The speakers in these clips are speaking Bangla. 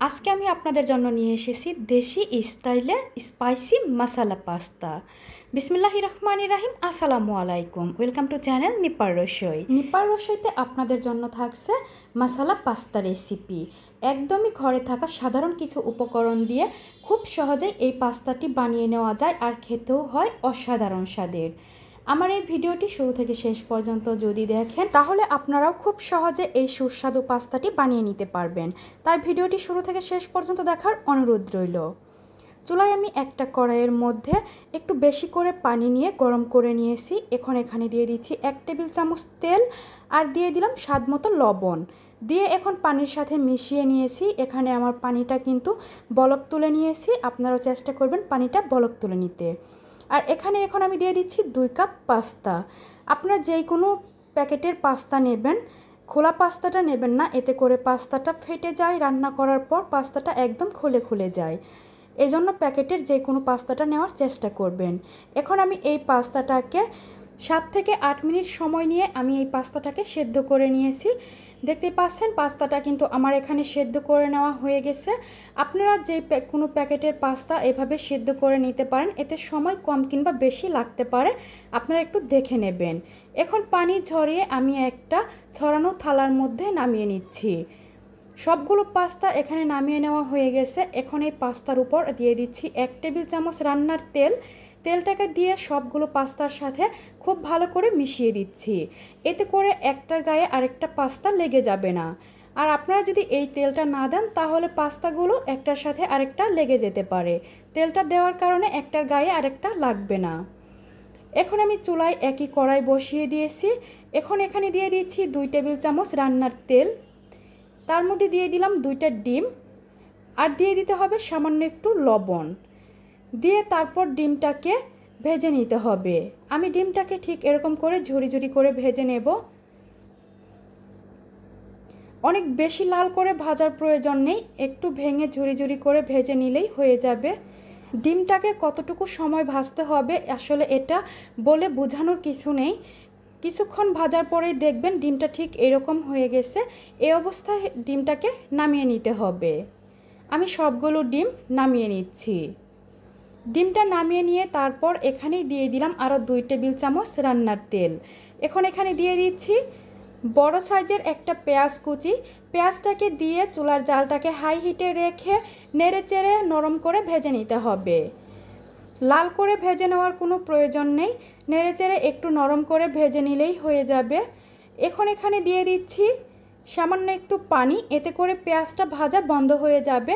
আজকে আমি আপনাদের জন্য নিয়ে এসেছি দেশি স্টাইলে স্পাইসি মশালা পাস্তা। বিসমিল্লাহির রহমানির রহিম। আসসালামু আলাইকুম, ওয়েলকাম টু চ্যানেল নিপার রসই। নিপার রসইতে আপনাদের জন্য থাকছে মশালা পাস্তা রেসিপি। একদমই ঘরে থাকা সাধারণ কিছু উপকরণ দিয়ে খুব সহজেই এই পাস্তাটি বানিয়ে নেওয়া যায়, আর খেতেও হয় অসাধারণ স্বাদের। আমার এই ভিডিওটি শুরু থেকে শেষ পর্যন্ত যদি দেখেন তাহলে আপনারাও খুব সহজে এই সুস্বাদু পাস্তাটি বানিয়ে নিতে পারবেন। তাই ভিডিওটি শুরু থেকে শেষ পর্যন্ত দেখার অনুরোধ রইল। চুলায় আমি একটা কড়াইয়ের মধ্যে একটু বেশি করে পানি নিয়ে গরম করে নিয়েছি। এখানে দিয়ে দিচ্ছি 1 টেবিল চামচ তেল, আর দিয়ে দিলাম স্বাদ মতো লবণ। দিয়ে এখন পানির সাথে মিশিয়ে নিয়েছি। এখানে আমার পানিটা কিন্তু বলক তুলে নিয়েছি, আপনারাও চেষ্টা করবেন পানিটা বলক তুলে নিতে। আর এখানে এখন আমি দিয়ে দিচ্ছি 2 কাপ পাস্তা। আপনারা যেই কোনো প্যাকেটের পাস্তা নেবেন, খোলা পাস্তাটা নেবেন না, এতে করে পাস্তাটা ফেটে যায়। রান্না করার পর পাস্তাটা একদম খুলে যায়। এই জন্য প্যাকেটের যে কোনো পাস্তাটা নেওয়ার চেষ্টা করবেন। এখন আমি এই পাস্তাটাকে 7 থেকে 8 মিনিট সময় নিয়ে আমি এই পাস্তাটাকে সেদ্ধ করে নিয়েছি। দেখতে পাচ্ছেন পাস্তাটা কিন্তু আমার এখানে সেদ্ধ করে নেওয়া হয়ে গেছে। আপনারা যে কোনো প্যাকেটের পাস্তা এভাবে সেদ্ধ করে নিতে পারেন, এতে সময় কম কিংবা বেশি লাগতে পারে, আপনারা একটু দেখে নেবেন। এখন পানি ঝরিয়ে আমি একটা ছড়ানো থালার মধ্যে নামিয়ে নিচ্ছি। সবগুলো পাস্তা এখানে নামিয়ে নেওয়া হয়ে গেছে। এখন এই পাস্তার উপর দিয়ে দিচ্ছি 1 টেবিল চামচ রান্নার তেল। তেলটাকে দিয়ে সবগুলো পাস্তার সাথে খুব ভালো করে মিশিয়ে দিচ্ছি। এতে করে একটার গায়ে আরেকটা পাস্তা লেগে যাবে না। আর আপনারা যদি এই তেলটা না দেন তাহলে পাস্তাগুলো একটার সাথে আরেকটা লেগে যেতে পারে। তেলটা দেওয়ার কারণে একটার গায়ে আরেকটা লাগবে না। এখন আমি চুলায় একই কড়াই বসিয়ে দিয়েছি। এখন এখানে দিয়ে দিচ্ছি 2 টেবিল চামচ রান্নার তেল। তার মধ্যে দিয়ে দিলাম 2টা ডিম, আর দিয়ে দিতে হবে সামান্য একটু লবণ। দিয়ে তারপর ডিমটাকে ভেজে নিতে হবে। আমি ডিমটাকে ঠিক এরকম করে ঝুরি করে ভেজে নেব। অনেক বেশি লাল করে ভাজার প্রয়োজন নেই, একটু ভেঙে ঝুরি করে ভেজে নিলেই হয়ে যাবে। ডিমটাকে কতটুকু সময় ভাজতে হবে আসলে এটা বলে বোঝানোর কিছু নেই। কিছুক্ষণ ভাজার পরেই দেখবেন ডিমটা ঠিক এরকম হয়ে গেছে। এই অবস্থায় ডিমটাকে নামিয়ে নিতে হবে। আমি সবগুলো ডিম নামিয়ে নিচ্ছি। ডিমটা নামিয়ে নিয়ে তারপর এখানেই দিয়ে দিলাম আরও 2 টেবিল চামচ রান্নার তেল। এখানে দিয়ে দিচ্ছি বড় সাইজের একটা পেঁয়াজ কুচি। পেঁয়াজটাকে দিয়ে চুলার জালটাকে হাই হিটে রেখে নেড়েচেড়ে নরম করে ভেজে নিতে হবে। লাল করে ভেজে নেওয়ার কোনো প্রয়োজন নেই, নেড়েচেড়ে একটু নরম করে ভেজে নিলেই হয়ে যাবে। এখানে দিয়ে দিচ্ছি সামান্য একটু পানি, এতে করে পেঁয়াজটা ভাজা বন্ধ হয়ে যাবে।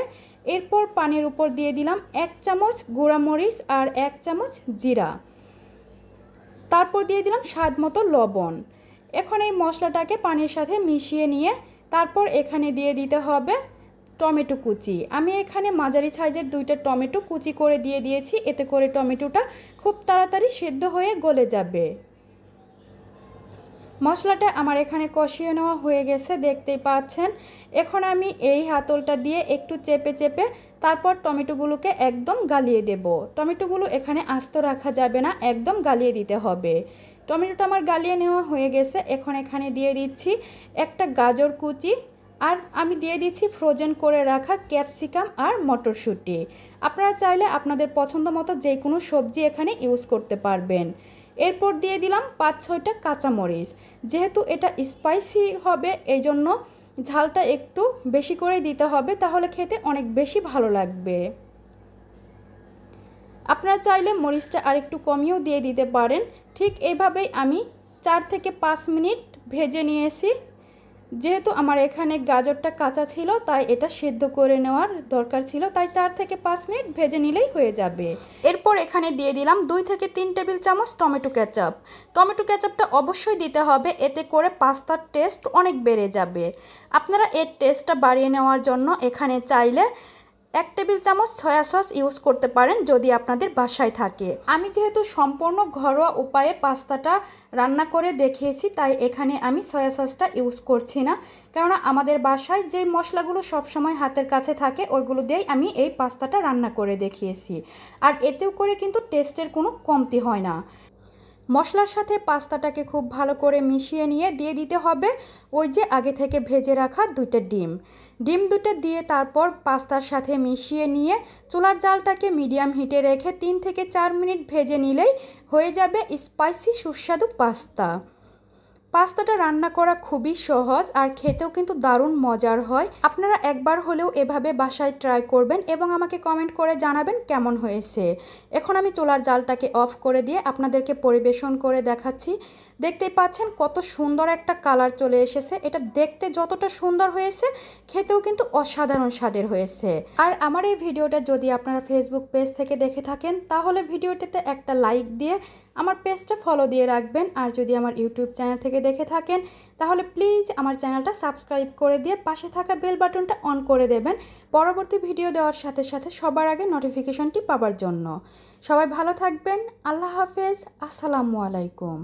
এরপর পানির উপর দিয়ে দিলাম 1 চামচ গুঁড়ামরিচ আর 1 চামচ জিরা। তারপর দিয়ে দিলাম স্বাদ মতো লবণ। এখন এই মশলাটাকে পানির সাথে মিশিয়ে নিয়ে তারপর এখানে দিয়ে দিতে হবে টমেটো কুচি। আমি এখানে মাঝারি সাইজের 2টা টমেটো কুচি করে দিয়ে দিয়েছি, এতে করে টমেটোটা খুব তাড়াতাড়ি সেদ্ধ হয়ে গলে যাবে। মশলাটা আমার এখানে কষিয়ে নেওয়া হয়ে গেছে, দেখতেই পাচ্ছেন। এখন আমি এই হাতলটা দিয়ে একটু চেপে তারপর টমেটোগুলোকে একদম গালিয়ে দেব। টমেটোগুলো এখানে আস্ত রাখা যাবে না, একদম গালিয়ে দিতে হবে। টমেটোটা আমার গালিয়ে নেওয়া হয়ে গেছে। এখানে দিয়ে দিচ্ছি একটা গাজর কুচি, আর আমি দিয়ে দিচ্ছি ফ্রোজেন করে রাখা ক্যাপসিকাম আর মটরশুঁটি। আপনারা চাইলে আপনাদের পছন্দ মতো যে কোনো সবজি এখানে ইউজ করতে পারবেন। এরপর দিয়ে দিলাম 5-6টা কাঁচামরিচ। যেহেতু এটা স্পাইসি হবে এই জন্য ঝালটা একটু বেশি করে দিতে হবে, তাহলে খেতে অনেক বেশি ভালো লাগবে। আপনারা চাইলে মরিচটা আরেকটু কমিয়েও দিয়ে দিতে পারেন। ঠিক এইভাবেই আমি 4 থেকে 5 মিনিট ভেজে নিয়েছি। যেহেতু আমার এখানে গাজরটা কাঁচা ছিল তাই এটা সেদ্ধ করে নেওয়ার দরকার ছিল, তাই 4 থেকে 5 মিনিট ভেজে নিলেই হয়ে যাবে। এরপর এখানে দিয়ে দিলাম 2 থেকে 3 টেবিল চামচ টমেটো কেচাপ। টমেটো কেচাপটা অবশ্যই দিতে হবে, এতে করে পাস্তার টেস্ট অনেক বেড়ে যাবে। আপনারা এর টেস্টটা বাড়িয়ে নেওয়ার জন্য এখানে চাইলে 1 টেবিল চামচ সয়া সস ইউজ করতে পারেন যদি আপনাদের বাসায় থাকে। আমি যেহেতু সম্পূর্ণ ঘরোয়া উপায়ে পাস্তাটা রান্না করে দেখিয়েছি, তাই এখানে আমি সয়া সসটা ইউজ করছি না, কেননা আমাদের বাসায় যে মশলাগুলো সবসময় হাতের কাছে থাকে ওইগুলো দিয়েই আমি এই পাস্তাটা রান্না করে দেখিয়েছি। আর এতেও করে কিন্তু টেস্টের কোনো কমতি হয় না। মশলার সাথে পাস্তাটাকে খুব ভালো করে মিশিয়ে নিয়ে দিয়ে দিতে হবে ওই যে আগে থেকে ভেজে রাখা 2টা ডিম। ডিম 2টা দিয়ে তারপর পাস্তার সাথে মিশিয়ে নিয়ে চুলার জালটাকে মিডিয়াম হিটে রেখে 3 থেকে 4 মিনিট ভেজে নিলেই হয়ে যাবে স্পাইসি সুস্বাদু পাস্তা। পাস্তাটা রান্না করা খুবই সহজ আর খেতেও কিন্তু দারুণ মজার হয়। আপনারা একবার হলেও এভাবে বাসায় ট্রাই করবেন এবং আমাকে কমেন্ট করে জানাবেন কেমন হয়েছে। এখন আমি চুলার জালটাকে অফ করে দিয়ে আপনাদেরকে পরিবেশন করে দেখাচ্ছি। দেখতেই পাচ্ছেন কত সুন্দর একটা কালার চলে এসেছে। এটা দেখতে যতটা সুন্দর হয়েছে খেতেও কিন্তু অসাধারণ স্বাদের হয়েছে। আর আমার এই ভিডিওটা যদি আপনারা ফেসবুক পেজ থেকে দেখে থাকেন তাহলে ভিডিওটিতে একটা লাইক দিয়ে আমার পেজটা ফলো দিয়ে রাখবেন। আর যদি আমার ইউটিউব চ্যানেল থেকে দেখে থাকেন তাহলে প্লিজ আমার চ্যানেলটা সাবস্ক্রাইব করে দিয়ে পাশে থাকা বেল বাটনটা অন করে দেবেন পরবর্তী ভিডিও দেওয়ার সাথে সাথে সবার আগে নোটিফিকেশনটি পাওয়ার জন্য। সবাই ভালো থাকবেন। আল্লাহ হাফেজ। আসসালামু আলাইকুম।